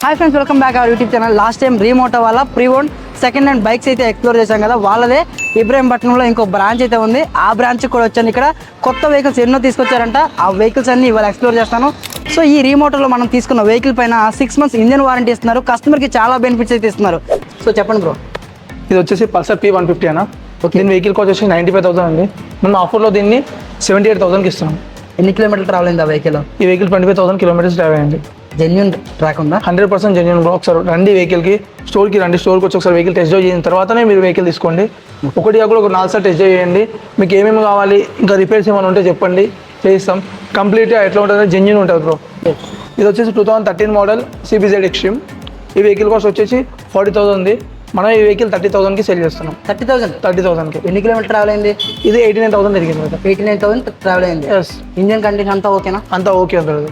Hi friends, welcome back our YouTube channel. Last time రీమోటో వాళ్ళ pre owned second hand bikes అయితే explore చేశాం కదా. వాళ్ళదే ఇబ్రహీంపట్నంలో ఇంకో బ్రాంచ్ అయితే ఉంది. ఆ బ్రాంచ్ కూడా వచ్చాను. ఇక్కడ కొత్త వెహికల్స్ ఎన్నో తీసుకొచ్చారంట. ఆ వెహికల్స్ అన్ని ఇవాళ ఎక్స్ప్లోర్ చేస్తాను. సో ఈ రీమోటోలో మనం తీసుకున్న వెహికల్ పైన 6 months ఇంజన్ వారంటీ ఇస్తున్నారు. కస్టమర్కి చాలా బెనిఫిట్స్ అయితే ఇస్తున్నారు. సో చెప్పండి బ్రో. ఇది వచ్చేసి పల్సర్ P150 అన్న. దీని వెహికల్ కాస్ట్ వచ్చేసి 95,000 అండి. మనం ఆఫర్లో దీన్ని 78,000కి ఇస్తున్నాం. ఎన్ని కిలోమీటర్లు ట్రావెల్ అయింది ఆ వెహికల్? ఈ వెహికల్ 25,000 కిలోమీటర్స్ డ్రైవ్ అయ్యింది. జెన్యున్ ట్రాక్ ఉందా? 100% జెన్యున్ బ్రో. ఒకసారి రండి వెహికల్కి, స్టోర్కి రండి. స్టోర్కి వచ్చి ఒకసారి వెహికల్ టెస్ట్ డ్రైవ్ చేసిన తర్వాతనే మీరు వెహికల్ తీసుకోండి. ఒకటి కాకుండా ఒక 4 సార్లు టెస్ట్ డ్రైవ్ చేయండి. మీకు ఏమేమి కావాలి, ఇంకా రిపేర్స్ ఏమైనా ఉంటే చెప్పండి, చేయిస్తాం. కంప్లీట్గా ఎట్లా ఉంటుంది, జెన్యున్ ఉంటుంది బ్రో. ఇది వచ్చేసి 2013 మోడల్ CBZ ఎక్స్ట్రీమ్. ఈ వెహికల్ కాస్ట్ వచ్చేసి 40,000 ఉంది. మనం ఈ వెహికల్ 30,000కి సేల్ చేస్తున్నాం. 30,000కి. ఎన్ని కిలోమీటర్ ట్రావెల్ అయింది? ఇది 89,000 తిరిగింది. 89,000 ట్రావెల్ అయింది. ఎస్. ఇంజన్ కండిషన్ అంతా ఓకేనా? అంతా ఓకే ఉంటుంది.